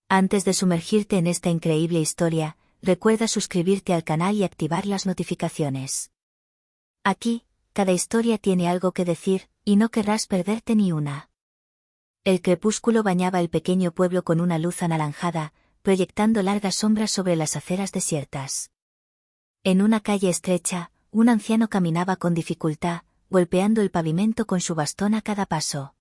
Antes de sumergirte en esta increíble historia, recuerda suscribirte al canal y activar las notificaciones. Aquí, cada historia tiene algo que decir, y no querrás perderte ni una. El crepúsculo bañaba el pequeño pueblo con una luz anaranjada, proyectando largas sombras sobre las aceras desiertas. En una calle estrecha, un anciano caminaba con dificultad, golpeando el pavimento con su bastón a cada paso.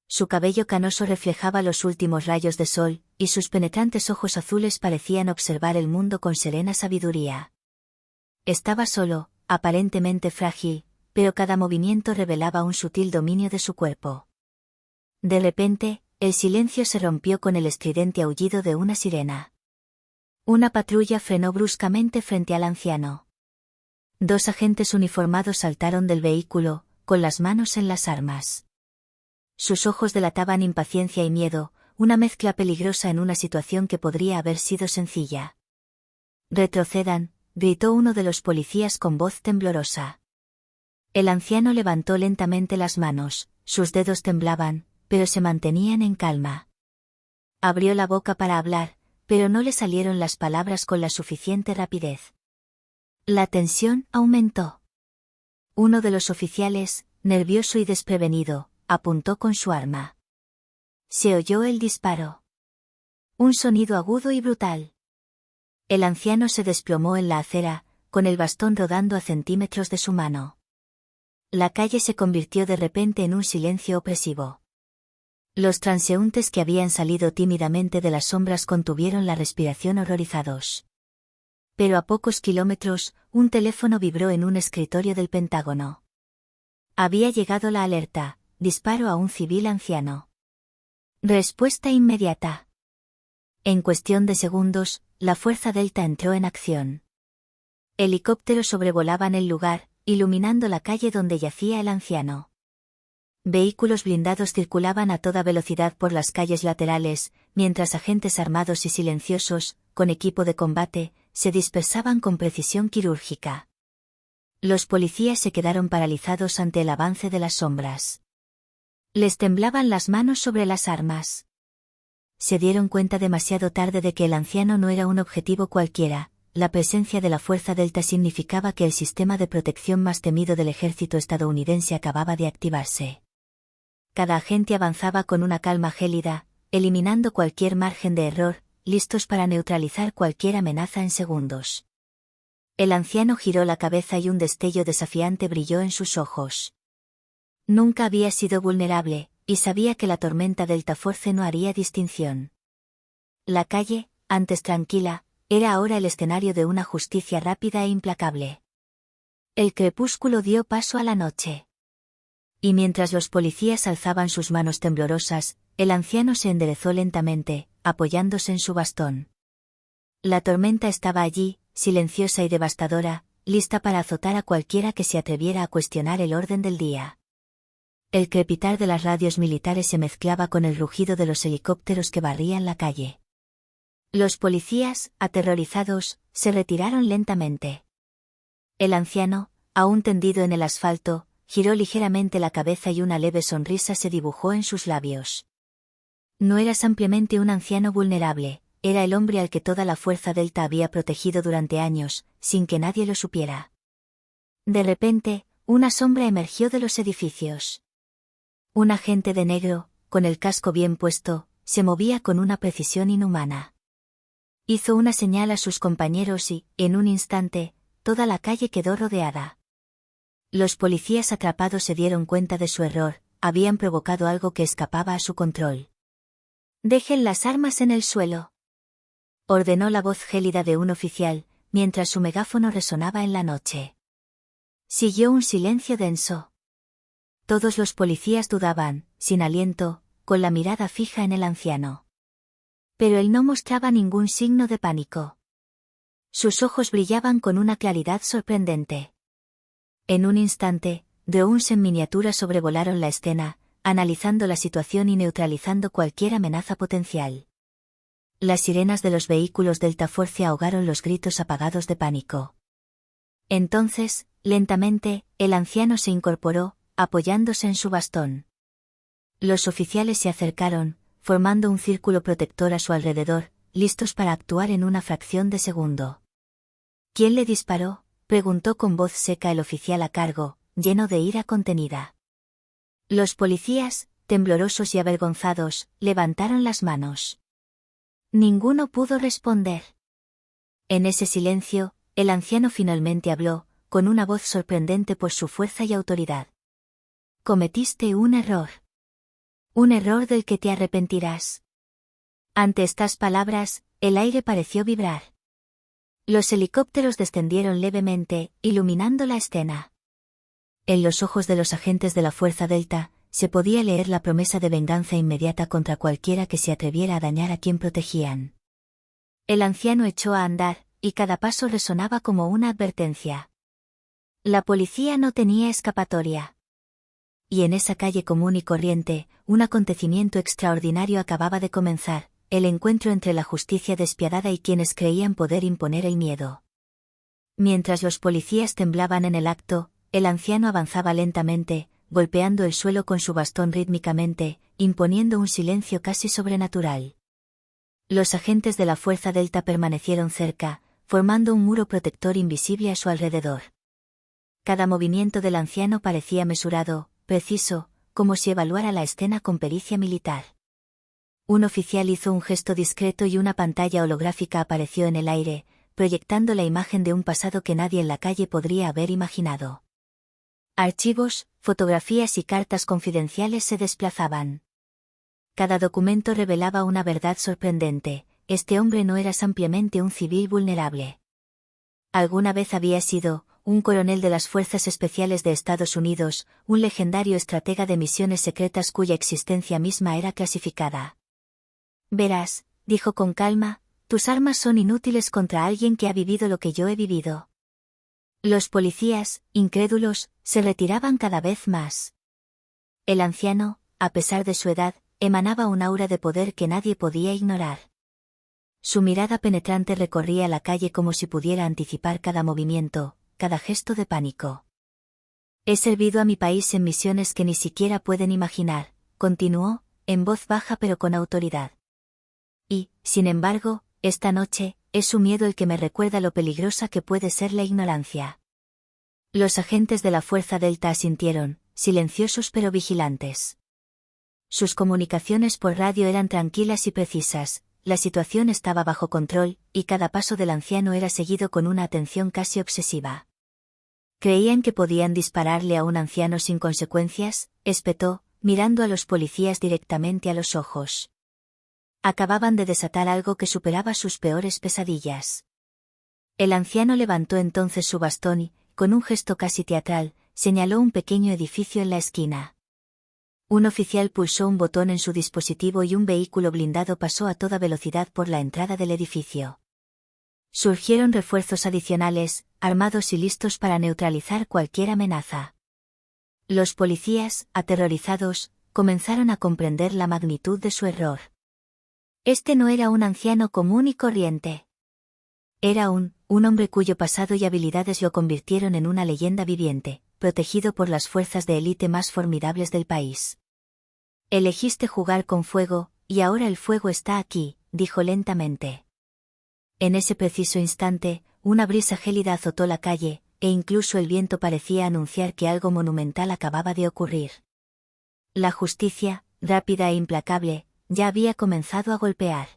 Su cabello canoso reflejaba los últimos rayos de sol, y sus penetrantes ojos azules parecían observar el mundo con serena sabiduría. Estaba solo, aparentemente frágil, pero cada movimiento revelaba un sutil dominio de su cuerpo. De repente, el silencio se rompió con el estridente aullido de una sirena. Una patrulla frenó bruscamente frente al anciano. Dos agentes uniformados saltaron del vehículo, con las manos en las armas. Sus ojos delataban impaciencia y miedo, una mezcla peligrosa en una situación que podría haber sido sencilla. «Retrocedan», gritó uno de los policías con voz temblorosa. El anciano levantó lentamente las manos, sus dedos temblaban, pero se mantenían en calma. Abrió la boca para hablar, pero no le salieron las palabras con la suficiente rapidez. La tensión aumentó. Uno de los oficiales, nervioso y desprevenido, apuntó con su arma. Se oyó el disparo. Un sonido agudo y brutal. El anciano se desplomó en la acera, con el bastón rodando a centímetros de su mano. La calle se convirtió de repente en un silencio opresivo. Los transeúntes que habían salido tímidamente de las sombras contuvieron la respiración horrorizados. Pero a pocos kilómetros, un teléfono vibró en un escritorio del Pentágono. Había llegado la alerta: disparo a un civil anciano. Respuesta inmediata. En cuestión de segundos, la Fuerza Delta entró en acción. Helicópteros sobrevolaban el lugar, iluminando la calle donde yacía el anciano. Vehículos blindados circulaban a toda velocidad por las calles laterales, mientras agentes armados y silenciosos, con equipo de combate, se dispersaban con precisión quirúrgica. Los policías se quedaron paralizados ante el avance de las sombras. Les temblaban las manos sobre las armas. Se dieron cuenta demasiado tarde de que el anciano no era un objetivo cualquiera. La presencia de la Fuerza Delta significaba que el sistema de protección más temido del ejército estadounidense acababa de activarse. Cada agente avanzaba con una calma gélida, eliminando cualquier margen de error, listos para neutralizar cualquier amenaza en segundos. El anciano giró la cabeza y un destello desafiante brilló en sus ojos. Nunca había sido vulnerable, y sabía que la tormenta Delta Force no haría distinción. La calle, antes tranquila, era ahora el escenario de una justicia rápida e implacable. El crepúsculo dio paso a la noche. Y mientras los policías alzaban sus manos temblorosas, el anciano se enderezó lentamente, apoyándose en su bastón. La tormenta estaba allí, silenciosa y devastadora, lista para azotar a cualquiera que se atreviera a cuestionar el orden del día. El crepitar de las radios militares se mezclaba con el rugido de los helicópteros que barrían la calle. Los policías, aterrorizados, se retiraron lentamente. El anciano, aún tendido en el asfalto, giró ligeramente la cabeza y una leve sonrisa se dibujó en sus labios. No era simplemente un anciano vulnerable, era el hombre al que toda la Fuerza Delta había protegido durante años, sin que nadie lo supiera. De repente, una sombra emergió de los edificios. Un agente de negro, con el casco bien puesto, se movía con una precisión inhumana. Hizo una señal a sus compañeros y, en un instante, toda la calle quedó rodeada. Los policías atrapados se dieron cuenta de su error, habían provocado algo que escapaba a su control. «Dejen las armas en el suelo», ordenó la voz gélida de un oficial, mientras su megáfono resonaba en la noche. Siguió un silencio denso. Todos los policías dudaban, sin aliento, con la mirada fija en el anciano. Pero él no mostraba ningún signo de pánico. Sus ojos brillaban con una claridad sorprendente. En un instante, drones en miniatura sobrevolaron la escena, analizando la situación y neutralizando cualquier amenaza potencial. Las sirenas de los vehículos Delta Force ahogaron los gritos apagados de pánico. Entonces, lentamente, el anciano se incorporó, apoyándose en su bastón. Los oficiales se acercaron, formando un círculo protector a su alrededor, listos para actuar en una fracción de segundo. ¿Quién le disparó?, preguntó con voz seca el oficial a cargo, lleno de ira contenida. Los policías, temblorosos y avergonzados, levantaron las manos. Ninguno pudo responder. En ese silencio, el anciano finalmente habló, con una voz sorprendente por su fuerza y autoridad. Cometiste un error. Un error del que te arrepentirás. Ante estas palabras, el aire pareció vibrar. Los helicópteros descendieron levemente, iluminando la escena. En los ojos de los agentes de la Fuerza Delta, se podía leer la promesa de venganza inmediata contra cualquiera que se atreviera a dañar a quien protegían. El anciano echó a andar, y cada paso resonaba como una advertencia. La policía no tenía escapatoria. Y en esa calle común y corriente, un acontecimiento extraordinario acababa de comenzar, el encuentro entre la justicia despiadada y quienes creían poder imponer el miedo. Mientras los policías temblaban en el acto, el anciano avanzaba lentamente, golpeando el suelo con su bastón rítmicamente, imponiendo un silencio casi sobrenatural. Los agentes de la Fuerza Delta permanecieron cerca, formando un muro protector invisible a su alrededor. Cada movimiento del anciano parecía mesurado, preciso, como si evaluara la escena con pericia militar. Un oficial hizo un gesto discreto y una pantalla holográfica apareció en el aire, proyectando la imagen de un pasado que nadie en la calle podría haber imaginado. Archivos, fotografías y cartas confidenciales se desplazaban. Cada documento revelaba una verdad sorprendente: este hombre no era simplemente un civil vulnerable. Alguna vez había sido un coronel de las Fuerzas Especiales de Estados Unidos, un legendario estratega de misiones secretas cuya existencia misma era clasificada. Verás, dijo con calma, tus armas son inútiles contra alguien que ha vivido lo que yo he vivido. Los policías, incrédulos, se retiraban cada vez más. El anciano, a pesar de su edad, emanaba un aura de poder que nadie podía ignorar. Su mirada penetrante recorría la calle como si pudiera anticipar cada movimiento, cada gesto de pánico. He servido a mi país en misiones que ni siquiera pueden imaginar, continuó, en voz baja pero con autoridad. Y, sin embargo, esta noche, es su miedo el que me recuerda lo peligrosa que puede ser la ignorancia. Los agentes de la Fuerza Delta asintieron, silenciosos pero vigilantes. Sus comunicaciones por radio eran tranquilas y precisas, la situación estaba bajo control, y cada paso del anciano era seguido con una atención casi obsesiva. ¿Creían que podían dispararle a un anciano sin consecuencias?, espetó, mirando a los policías directamente a los ojos. Acababan de desatar algo que superaba sus peores pesadillas. El anciano levantó entonces su bastón y, con un gesto casi teatral, señaló un pequeño edificio en la esquina. Un oficial pulsó un botón en su dispositivo y un vehículo blindado pasó a toda velocidad por la entrada del edificio. Surgieron refuerzos adicionales, armados y listos para neutralizar cualquier amenaza. Los policías, aterrorizados, comenzaron a comprender la magnitud de su error. Este no era un anciano común y corriente. Era un hombre cuyo pasado y habilidades lo convirtieron en una leyenda viviente, protegido por las fuerzas de élite más formidables del país. Elegiste jugar con fuego, y ahora el fuego está aquí, dijo lentamente. En ese preciso instante, una brisa gélida azotó la calle, e incluso el viento parecía anunciar que algo monumental acababa de ocurrir. La justicia, rápida e implacable, ya había comenzado a golpear.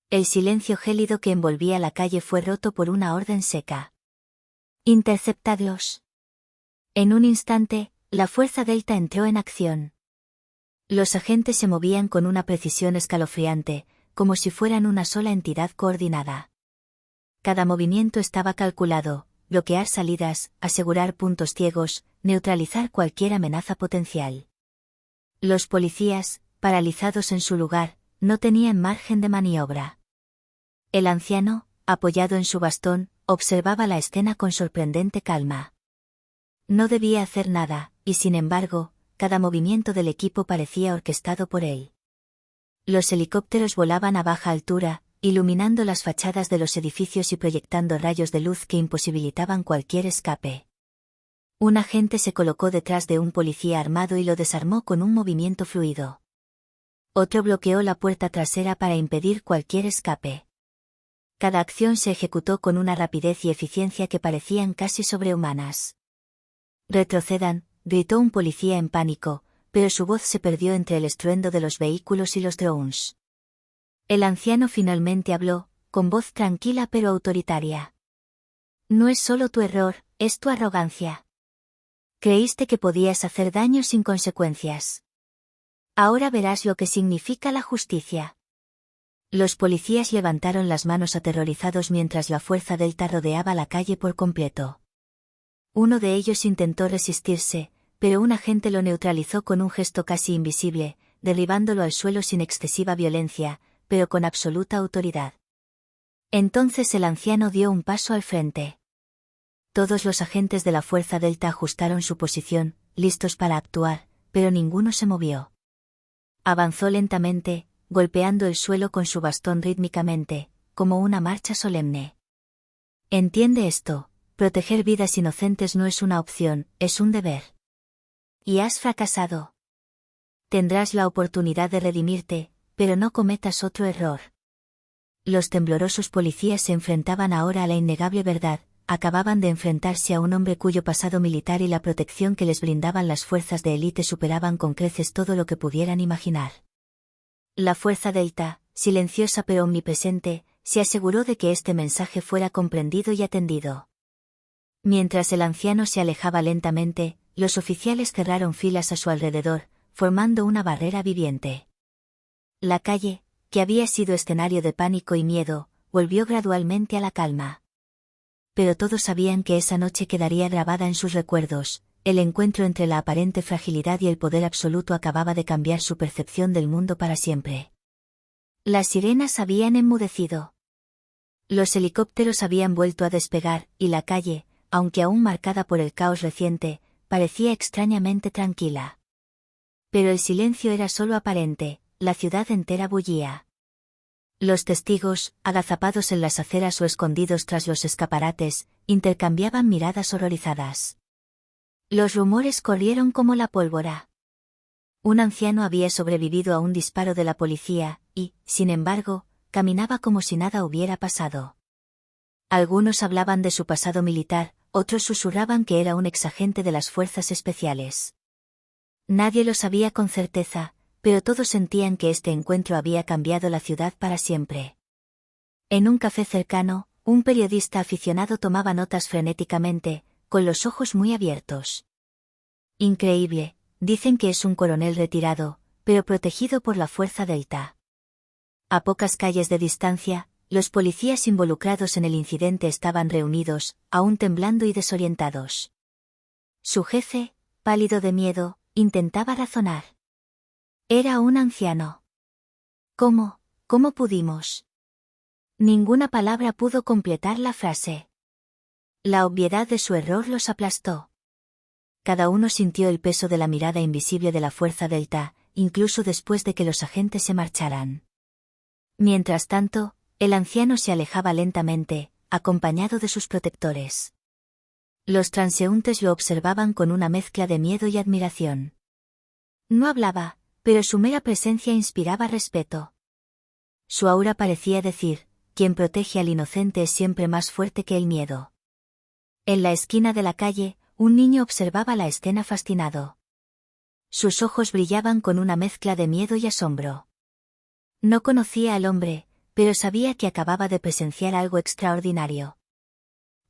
El silencio gélido que envolvía la calle fue roto por una orden seca. Interceptadlos. En un instante, la Fuerza Delta entró en acción. Los agentes se movían con una precisión escalofriante, como si fueran una sola entidad coordinada. Cada movimiento estaba calculado: bloquear salidas, asegurar puntos ciegos, neutralizar cualquier amenaza potencial. Los policías, paralizados en su lugar, no tenían margen de maniobra. El anciano, apoyado en su bastón, observaba la escena con sorprendente calma. No debía hacer nada, y sin embargo, cada movimiento del equipo parecía orquestado por él. Los helicópteros volaban a baja altura, iluminando las fachadas de los edificios y proyectando rayos de luz que imposibilitaban cualquier escape. Un agente se colocó detrás de un policía armado y lo desarmó con un movimiento fluido. Otro bloqueó la puerta trasera para impedir cualquier escape. Cada acción se ejecutó con una rapidez y eficiencia que parecían casi sobrehumanas. «Retrocedan», gritó un policía en pánico, pero su voz se perdió entre el estruendo de los vehículos y los drones. El anciano finalmente habló, con voz tranquila pero autoritaria. «No es solo tu error, es tu arrogancia. Creíste que podías hacer daño sin consecuencias. Ahora verás lo que significa la justicia». Los policías levantaron las manos aterrorizados mientras la fuerza Delta rodeaba la calle por completo. Uno de ellos intentó resistirse, pero un agente lo neutralizó con un gesto casi invisible, derribándolo al suelo sin excesiva violencia, pero con absoluta autoridad. Entonces el anciano dio un paso al frente. Todos los agentes de la fuerza Delta ajustaron su posición, listos para actuar, pero ninguno se movió. Avanzó lentamente, golpeando el suelo con su bastón rítmicamente, como una marcha solemne. «Entiende esto, proteger vidas inocentes no es una opción, es un deber. Y has fracasado. Tendrás la oportunidad de redimirte, pero no cometas otro error». Los temblorosos policías se enfrentaban ahora a la innegable verdad, acababan de enfrentarse a un hombre cuyo pasado militar y la protección que les brindaban las fuerzas de élite superaban con creces todo lo que pudieran imaginar. La fuerza Delta, silenciosa pero omnipresente, se aseguró de que este mensaje fuera comprendido y atendido. Mientras el anciano se alejaba lentamente, los oficiales cerraron filas a su alrededor, formando una barrera viviente. La calle, que había sido escenario de pánico y miedo, volvió gradualmente a la calma. Pero todos sabían que esa noche quedaría grabada en sus recuerdos. El encuentro entre la aparente fragilidad y el poder absoluto acababa de cambiar su percepción del mundo para siempre. Las sirenas habían enmudecido. Los helicópteros habían vuelto a despegar, y la calle, aunque aún marcada por el caos reciente, parecía extrañamente tranquila. Pero el silencio era solo aparente, la ciudad entera bullía. Los testigos, agazapados en las aceras o escondidos tras los escaparates, intercambiaban miradas horrorizadas. Los rumores corrieron como la pólvora. Un anciano había sobrevivido a un disparo de la policía, y, sin embargo, caminaba como si nada hubiera pasado. Algunos hablaban de su pasado militar, otros susurraban que era un exagente de las fuerzas especiales. Nadie lo sabía con certeza, pero todos sentían que este encuentro había cambiado la ciudad para siempre. En un café cercano, un periodista aficionado tomaba notas frenéticamente, con los ojos muy abiertos. «Increíble», dicen que es un coronel retirado, pero protegido por la fuerza Delta. A pocas calles de distancia, los policías involucrados en el incidente estaban reunidos, aún temblando y desorientados. Su jefe, pálido de miedo, intentaba razonar. Era un anciano. ¿Cómo pudimos? Ninguna palabra pudo completar la frase. La obviedad de su error los aplastó. Cada uno sintió el peso de la mirada invisible de la fuerza Delta, incluso después de que los agentes se marcharan. Mientras tanto, el anciano se alejaba lentamente, acompañado de sus protectores. Los transeúntes lo observaban con una mezcla de miedo y admiración. No hablaba, pero su mera presencia inspiraba respeto. Su aura parecía decir: quien protege al inocente es siempre más fuerte que el miedo. En la esquina de la calle, un niño observaba la escena fascinado. Sus ojos brillaban con una mezcla de miedo y asombro. No conocía al hombre, pero sabía que acababa de presenciar algo extraordinario.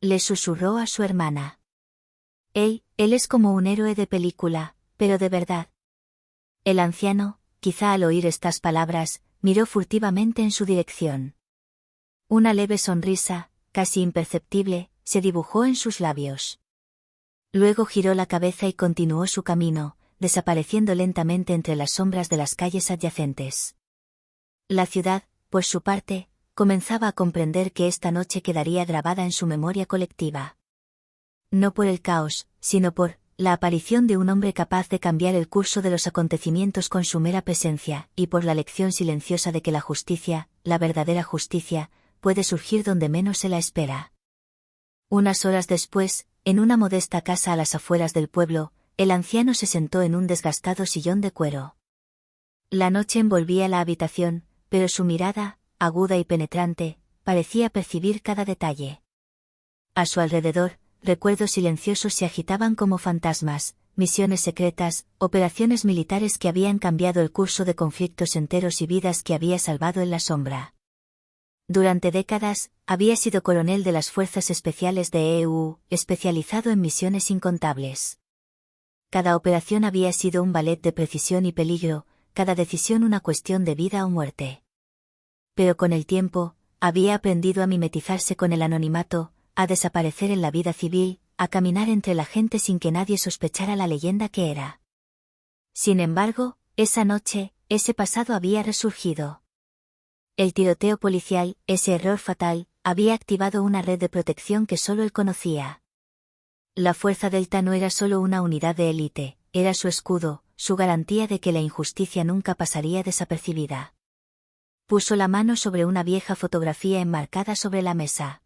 Le susurró a su hermana. Él es como un héroe de película, pero de verdad. El anciano, quizá al oír estas palabras, miró furtivamente en su dirección. Una leve sonrisa, casi imperceptible, se dibujó en sus labios. Luego giró la cabeza y continuó su camino, desapareciendo lentamente entre las sombras de las calles adyacentes. La ciudad, por su parte, comenzaba a comprender que esta noche quedaría grabada en su memoria colectiva. No por el caos, sino por la aparición de un hombre capaz de cambiar el curso de los acontecimientos con su mera presencia, y por la lección silenciosa de que la justicia, la verdadera justicia, puede surgir donde menos se la espera. Unas horas después, en una modesta casa a las afueras del pueblo, el anciano se sentó en un desgastado sillón de cuero. La noche envolvía la habitación, pero su mirada, aguda y penetrante, parecía percibir cada detalle. A su alrededor, recuerdos silenciosos se agitaban como fantasmas, misiones secretas, operaciones militares que habían cambiado el curso de conflictos enteros y vidas que había salvado en la sombra. Durante décadas, había sido coronel de las Fuerzas Especiales de EU, especializado en misiones incontables. Cada operación había sido un ballet de precisión y peligro, cada decisión una cuestión de vida o muerte. Pero con el tiempo, había aprendido a mimetizarse con el anonimato, a desaparecer en la vida civil, a caminar entre la gente sin que nadie sospechara la leyenda que era. Sin embargo, esa noche, ese pasado había resurgido. El tiroteo policial, ese error fatal, había activado una red de protección que solo él conocía. La Fuerza Delta no era solo una unidad de élite, era su escudo, su garantía de que la injusticia nunca pasaría desapercibida. Puso la mano sobre una vieja fotografía enmarcada sobre la mesa.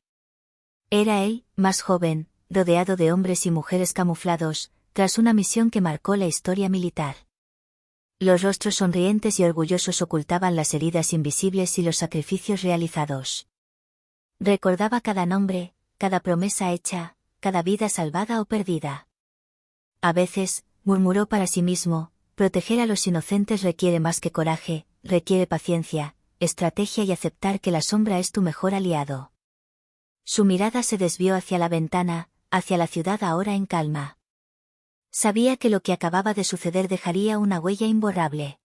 Era él, más joven, rodeado de hombres y mujeres camuflados, tras una misión que marcó la historia militar. Los rostros sonrientes y orgullosos ocultaban las heridas invisibles y los sacrificios realizados. Recordaba cada nombre, cada promesa hecha, cada vida salvada o perdida. A veces, murmuró para sí mismo, proteger a los inocentes requiere más que coraje, requiere paciencia, estrategia y aceptar que la sombra es tu mejor aliado. Su mirada se desvió hacia la ventana, hacia la ciudad ahora en calma. Sabía que lo que acababa de suceder dejaría una huella imborrable.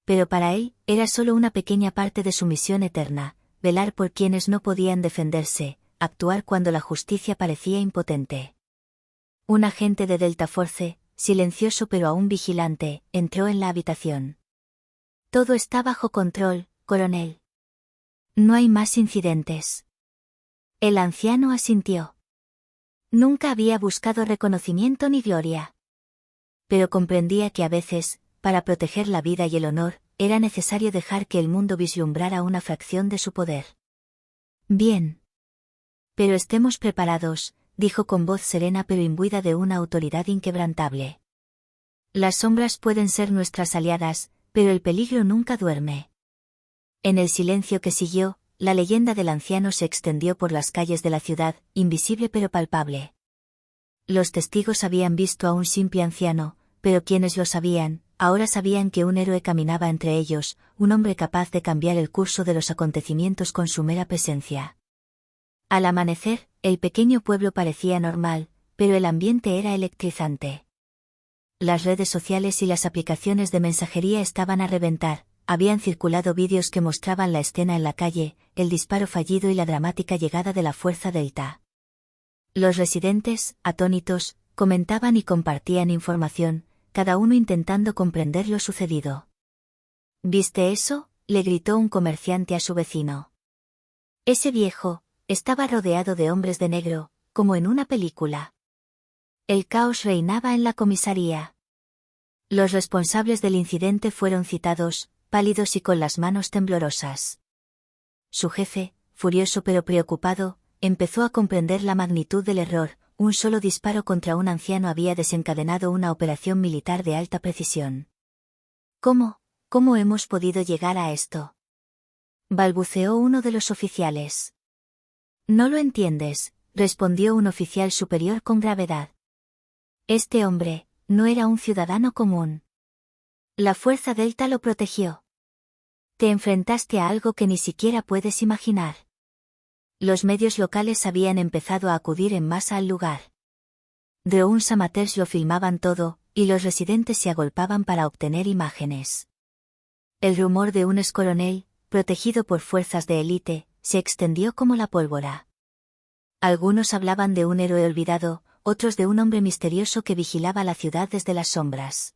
Pero para él, era solo una pequeña parte de su misión eterna, velar por quienes no podían defenderse, actuar cuando la justicia parecía impotente. Un agente de Delta Force, silencioso pero aún vigilante, entró en la habitación. Todo está bajo control, coronel. No hay más incidentes. El anciano asintió. Nunca había buscado reconocimiento ni gloria. Pero comprendía que a veces, para proteger la vida y el honor, era necesario dejar que el mundo vislumbrara una fracción de su poder. Bien. Pero estemos preparados, dijo con voz serena pero imbuida de una autoridad inquebrantable. Las sombras pueden ser nuestras aliadas, pero el peligro nunca duerme. En el silencio que siguió, la leyenda del anciano se extendió por las calles de la ciudad, invisible pero palpable. Los testigos habían visto a un simple anciano, pero quienes lo sabían, ahora sabían que un héroe caminaba entre ellos, un hombre capaz de cambiar el curso de los acontecimientos con su mera presencia. Al amanecer, el pequeño pueblo parecía normal, pero el ambiente era electrizante. Las redes sociales y las aplicaciones de mensajería estaban a reventar. Habían circulado vídeos que mostraban la escena en la calle, el disparo fallido y la dramática llegada de la Fuerza Delta. Los residentes, atónitos, comentaban y compartían información, cada uno intentando comprender lo sucedido. ¿Viste eso?, le gritó un comerciante a su vecino. Ese viejo, estaba rodeado de hombres de negro, como en una película. El caos reinaba en la comisaría. Los responsables del incidente fueron citados, pálidos y con las manos temblorosas. Su jefe, furioso pero preocupado, empezó a comprender la magnitud del error. Un solo disparo contra un anciano había desencadenado una operación militar de alta precisión. ¿Cómo hemos podido llegar a esto?, balbuceó uno de los oficiales. No lo entiendes, respondió un oficial superior con gravedad. Este hombre, no era un ciudadano común. La Fuerza Delta lo protegió. Te enfrentaste a algo que ni siquiera puedes imaginar. Los medios locales habían empezado a acudir en masa al lugar. Drones amateurs lo filmaban todo, y los residentes se agolpaban para obtener imágenes. El rumor de un excoronel, protegido por fuerzas de élite, se extendió como la pólvora. Algunos hablaban de un héroe olvidado, otros de un hombre misterioso que vigilaba la ciudad desde las sombras.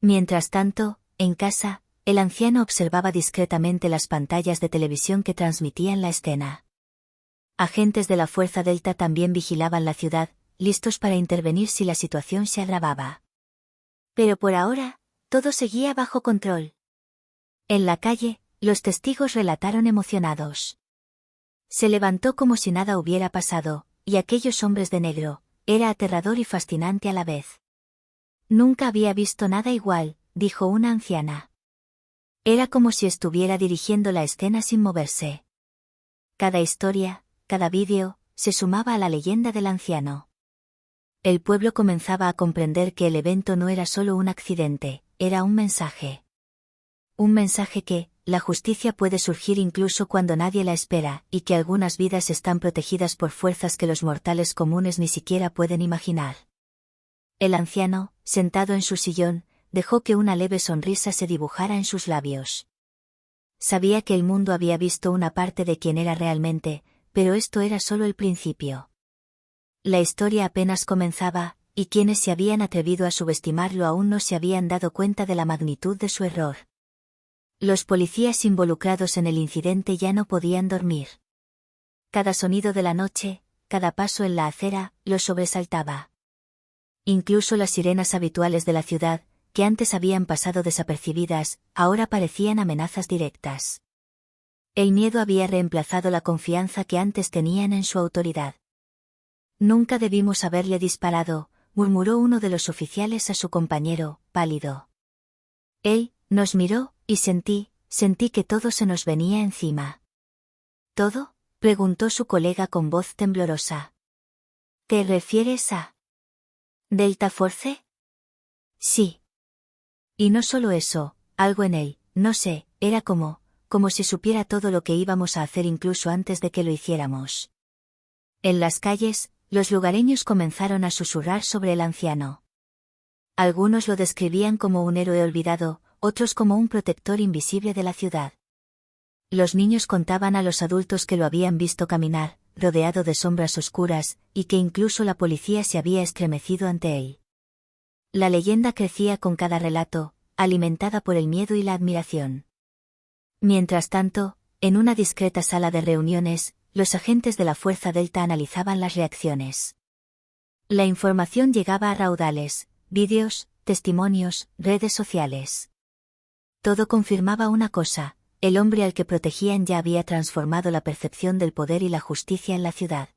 Mientras tanto, en casa, el anciano observaba discretamente las pantallas de televisión que transmitían la escena. Agentes de la Fuerza Delta también vigilaban la ciudad, listos para intervenir si la situación se agravaba. Pero por ahora, todo seguía bajo control. En la calle, los testigos relataron emocionados. Se levantó como si nada hubiera pasado, y aquellos hombres de negro, era aterrador y fascinante a la vez. Nunca había visto nada igual, dijo una anciana. Era como si estuviera dirigiendo la escena sin moverse. Cada historia, cada vídeo, se sumaba a la leyenda del anciano. El pueblo comenzaba a comprender que el evento no era solo un accidente, era un mensaje. Un mensaje que, la justicia puede surgir incluso cuando nadie la espera, y que algunas vidas están protegidas por fuerzas que los mortales comunes ni siquiera pueden imaginar. El anciano, sentado en su sillón, dejó que una leve sonrisa se dibujara en sus labios. Sabía que el mundo había visto una parte de quien era realmente, pero esto era solo el principio. La historia apenas comenzaba, y quienes se habían atrevido a subestimarlo aún no se habían dado cuenta de la magnitud de su error. Los policías involucrados en el incidente ya no podían dormir. Cada sonido de la noche, cada paso en la acera, los sobresaltaba. Incluso las sirenas habituales de la ciudad, que antes habían pasado desapercibidas, ahora parecían amenazas directas. El miedo había reemplazado la confianza que antes tenían en su autoridad. Nunca debimos haberle disparado, murmuró uno de los oficiales a su compañero, pálido. Él nos miró, y sentí que todo se nos venía encima. ¿Todo?, preguntó su colega con voz temblorosa. ¿Te refieres a Delta Force? Sí. Y no solo eso, algo en él, no sé, era como si supiera todo lo que íbamos a hacer incluso antes de que lo hiciéramos. En las calles, los lugareños comenzaron a susurrar sobre el anciano. Algunos lo describían como un héroe olvidado, otros como un protector invisible de la ciudad. Los niños contaban a los adultos que lo habían visto caminar, rodeado de sombras oscuras, y que incluso la policía se había estremecido ante él. La leyenda crecía con cada relato, alimentada por el miedo y la admiración. Mientras tanto, en una discreta sala de reuniones, los agentes de la Fuerza Delta analizaban las reacciones. La información llegaba a raudales, vídeos, testimonios, redes sociales. Todo confirmaba una cosa: el hombre al que protegían ya había transformado la percepción del poder y la justicia en la ciudad.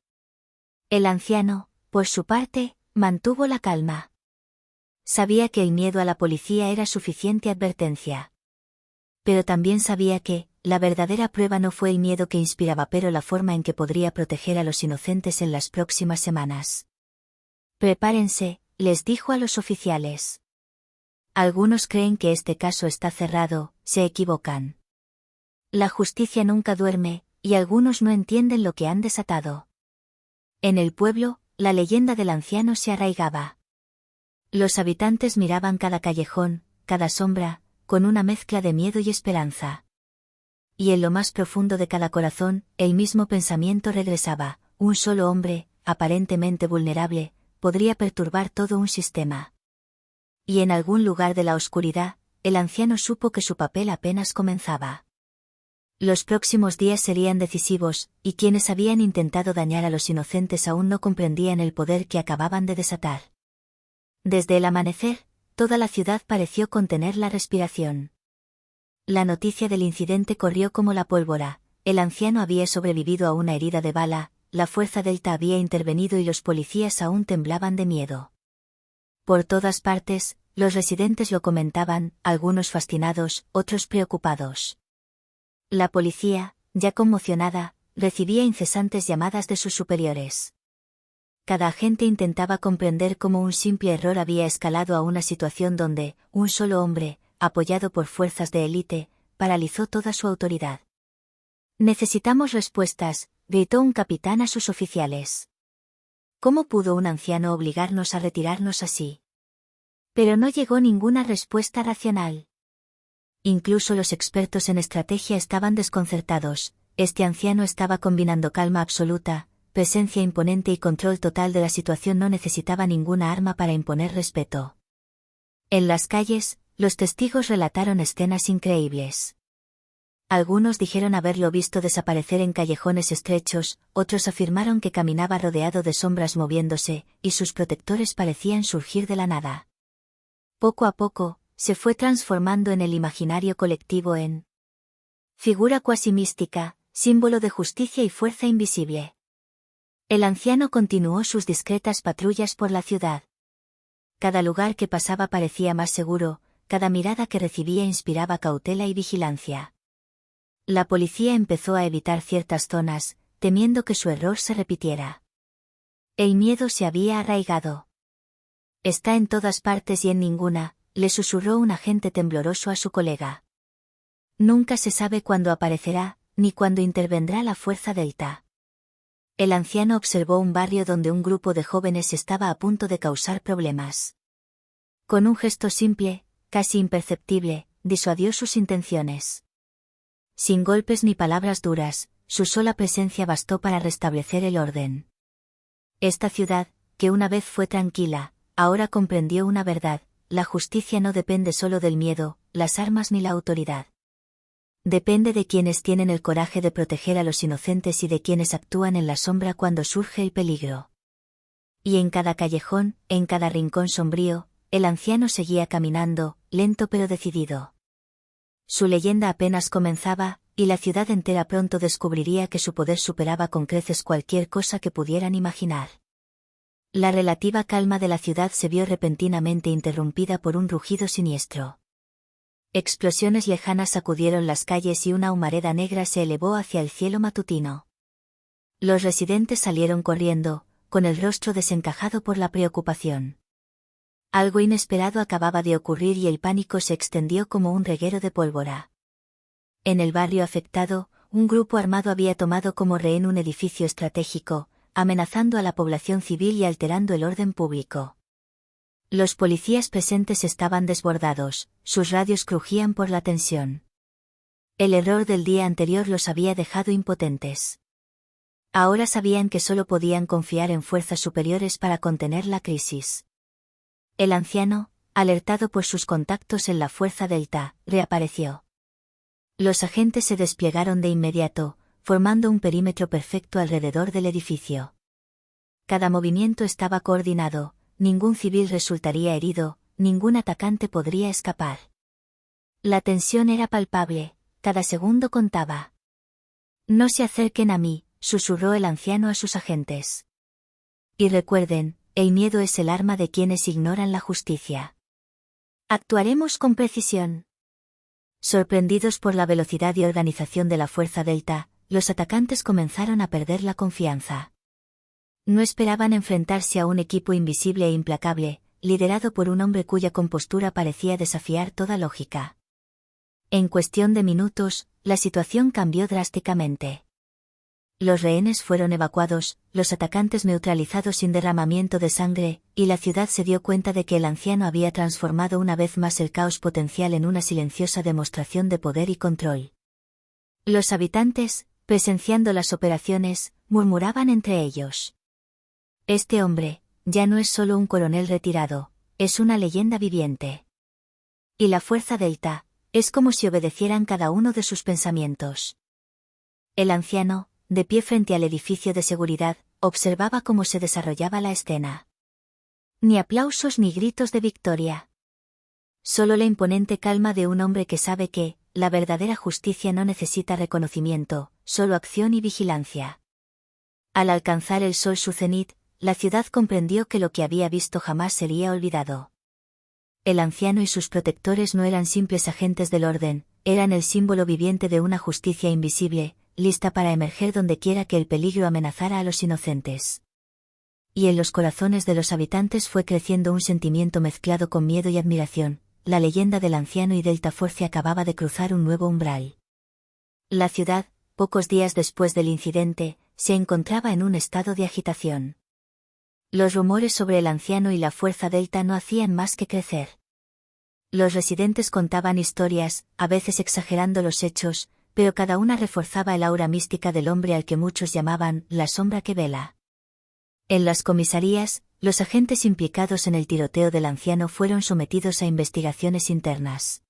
El anciano, por su parte, mantuvo la calma. Sabía que el miedo a la policía era suficiente advertencia. Pero también sabía que, la verdadera prueba no fue el miedo que inspiraba, pero la forma en que podría proteger a los inocentes en las próximas semanas. Prepárense, les dijo a los oficiales. Algunos creen que este caso está cerrado, se equivocan. La justicia nunca duerme, y algunos no entienden lo que han desatado. En el pueblo, la leyenda del anciano se arraigaba. Los habitantes miraban cada callejón, cada sombra, con una mezcla de miedo y esperanza. Y en lo más profundo de cada corazón, el mismo pensamiento regresaba: un solo hombre, aparentemente vulnerable, podría perturbar todo un sistema. Y en algún lugar de la oscuridad, el anciano supo que su papel apenas comenzaba. Los próximos días serían decisivos, y quienes habían intentado dañar a los inocentes aún no comprendían el poder que acababan de desatar. Desde el amanecer, toda la ciudad pareció contener la respiración. La noticia del incidente corrió como la pólvora: el anciano había sobrevivido a una herida de bala, la Fuerza Delta había intervenido y los policías aún temblaban de miedo. Por todas partes, los residentes lo comentaban, algunos fascinados, otros preocupados. La policía, ya conmocionada, recibía incesantes llamadas de sus superiores. Cada agente intentaba comprender cómo un simple error había escalado a una situación donde, un solo hombre, apoyado por fuerzas de élite, paralizó toda su autoridad. «Necesitamos respuestas», gritó un capitán a sus oficiales. ¿Cómo pudo un anciano obligarnos a retirarnos así? Pero no llegó ninguna respuesta racional. Incluso los expertos en estrategia estaban desconcertados. Este anciano estaba combinando calma absoluta, presencia imponente y control total de la situación. No necesitaba ninguna arma para imponer respeto. En las calles, los testigos relataron escenas increíbles. Algunos dijeron haberlo visto desaparecer en callejones estrechos, otros afirmaron que caminaba rodeado de sombras moviéndose, y sus protectores parecían surgir de la nada. Poco a poco, se fue transformando en el imaginario colectivo en figura cuasi mística, símbolo de justicia y fuerza invisible. El anciano continuó sus discretas patrullas por la ciudad. Cada lugar que pasaba parecía más seguro, cada mirada que recibía inspiraba cautela y vigilancia. La policía empezó a evitar ciertas zonas, temiendo que su error se repitiera. El miedo se había arraigado. «Está en todas partes y en ninguna», le susurró un agente tembloroso a su colega. «Nunca se sabe cuándo aparecerá, ni cuándo intervendrá la fuerza Delta». El anciano observó un barrio donde un grupo de jóvenes estaba a punto de causar problemas. Con un gesto simple, casi imperceptible, disuadió sus intenciones. Sin golpes ni palabras duras, su sola presencia bastó para restablecer el orden. Esta ciudad, que una vez fue tranquila, ahora comprendió una verdad: la justicia no depende solo del miedo, las armas ni la autoridad. Depende de quienes tienen el coraje de proteger a los inocentes y de quienes actúan en la sombra cuando surge el peligro. Y en cada callejón, en cada rincón sombrío, el anciano seguía caminando, lento pero decidido. Su leyenda apenas comenzaba, y la ciudad entera pronto descubriría que su poder superaba con creces cualquier cosa que pudieran imaginar. La relativa calma de la ciudad se vio repentinamente interrumpida por un rugido siniestro. Explosiones lejanas sacudieron las calles y una humareda negra se elevó hacia el cielo matutino. Los residentes salieron corriendo, con el rostro desencajado por la preocupación. Algo inesperado acababa de ocurrir y el pánico se extendió como un reguero de pólvora. En el barrio afectado, un grupo armado había tomado como rehén un edificio estratégico, amenazando a la población civil y alterando el orden público. Los policías presentes estaban desbordados, sus radios crujían por la tensión. El error del día anterior los había dejado impotentes. Ahora sabían que solo podían confiar en fuerzas superiores para contener la crisis. El anciano, alertado por sus contactos en la fuerza Delta, reapareció. Los agentes se desplegaron de inmediato, formando un perímetro perfecto alrededor del edificio. Cada movimiento estaba coordinado, ningún civil resultaría herido, ningún atacante podría escapar. La tensión era palpable, cada segundo contaba. «No se acerquen a mí», susurró el anciano a sus agentes. «Y recuerden, el miedo es el arma de quienes ignoran la justicia. Actuaremos con precisión». Sorprendidos por la velocidad y organización de la fuerza Delta, los atacantes comenzaron a perder la confianza. No esperaban enfrentarse a un equipo invisible e implacable, liderado por un hombre cuya compostura parecía desafiar toda lógica. En cuestión de minutos, la situación cambió drásticamente. Los rehenes fueron evacuados, los atacantes neutralizados sin derramamiento de sangre, y la ciudad se dio cuenta de que el anciano había transformado una vez más el caos potencial en una silenciosa demostración de poder y control. Los habitantes, presenciando las operaciones, murmuraban entre ellos: «Este hombre, ya no es solo un coronel retirado, es una leyenda viviente». Y la fuerza Delta, es como si obedecieran cada uno de sus pensamientos. El anciano, de pie frente al edificio de seguridad, observaba cómo se desarrollaba la escena. Ni aplausos ni gritos de victoria. Solo la imponente calma de un hombre que sabe que, la verdadera justicia no necesita reconocimiento, solo acción y vigilancia. Al alcanzar el sol su cenit, la ciudad comprendió que lo que había visto jamás sería olvidado. El anciano y sus protectores no eran simples agentes del orden, eran el símbolo viviente de una justicia invisible, lista para emerger dondequiera que el peligro amenazara a los inocentes. Y en los corazones de los habitantes fue creciendo un sentimiento mezclado con miedo y admiración: la leyenda del anciano y Delta Force acababa de cruzar un nuevo umbral. La ciudad, pocos días después del incidente, se encontraba en un estado de agitación. Los rumores sobre el anciano y la fuerza Delta no hacían más que crecer. Los residentes contaban historias, a veces exagerando los hechos, pero cada una reforzaba el aura mística del hombre al que muchos llamaban la sombra que vela. En las comisarías, los agentes implicados en el tiroteo del anciano fueron sometidos a investigaciones internas.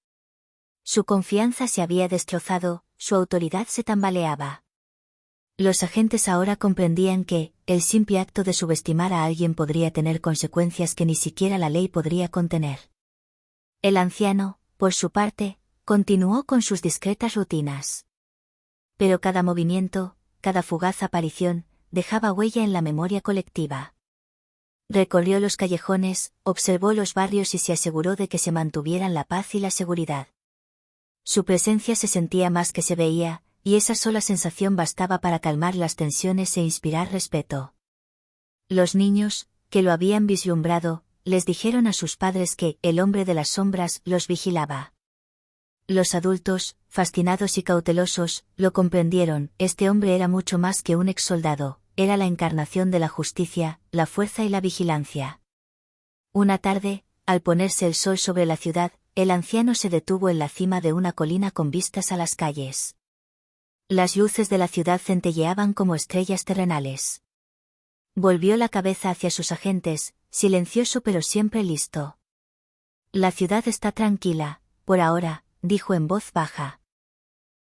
Su confianza se había destrozado, su autoridad se tambaleaba. Los agentes ahora comprendían que, el simple acto de subestimar a alguien podría tener consecuencias que ni siquiera la ley podría contener. El anciano, por su parte, continuó con sus discretas rutinas. Pero cada movimiento, cada fugaz aparición, dejaba huella en la memoria colectiva. Recorrió los callejones, observó los barrios y se aseguró de que se mantuvieran la paz y la seguridad. Su presencia se sentía más que se veía, y esa sola sensación bastaba para calmar las tensiones e inspirar respeto. Los niños, que lo habían vislumbrado, les dijeron a sus padres que el hombre de las sombras los vigilaba. Los adultos, fascinados y cautelosos, lo comprendieron. Este hombre era mucho más que un exsoldado, era la encarnación de la justicia, la fuerza y la vigilancia. Una tarde, al ponerse el sol sobre la ciudad, el anciano se detuvo en la cima de una colina con vistas a las calles. Las luces de la ciudad centelleaban como estrellas terrenales. Volvió la cabeza hacia sus agentes, silencioso pero siempre listo. La ciudad está tranquila, por ahora, dijo en voz baja.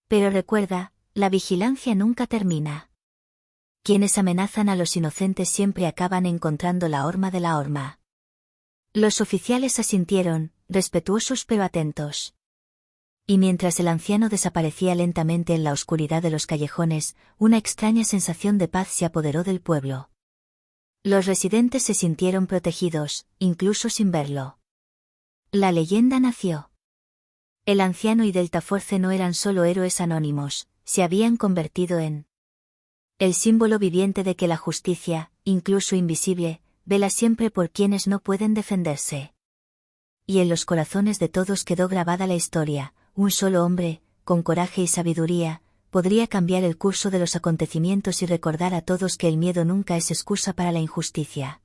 Pero recuerda, la vigilancia nunca termina. Quienes amenazan a los inocentes siempre acaban encontrando la horma de la horma. Los oficiales asintieron, respetuosos pero atentos. Y mientras el anciano desaparecía lentamente en la oscuridad de los callejones, una extraña sensación de paz se apoderó del pueblo. Los residentes se sintieron protegidos, incluso sin verlo. La leyenda nació. El anciano y Delta Force no eran solo héroes anónimos, se habían convertido en el símbolo viviente de que la justicia, incluso invisible, vela siempre por quienes no pueden defenderse. Y en los corazones de todos quedó grabada la historia: un solo hombre, con coraje y sabiduría, podría cambiar el curso de los acontecimientos y recordar a todos que el miedo nunca es excusa para la injusticia.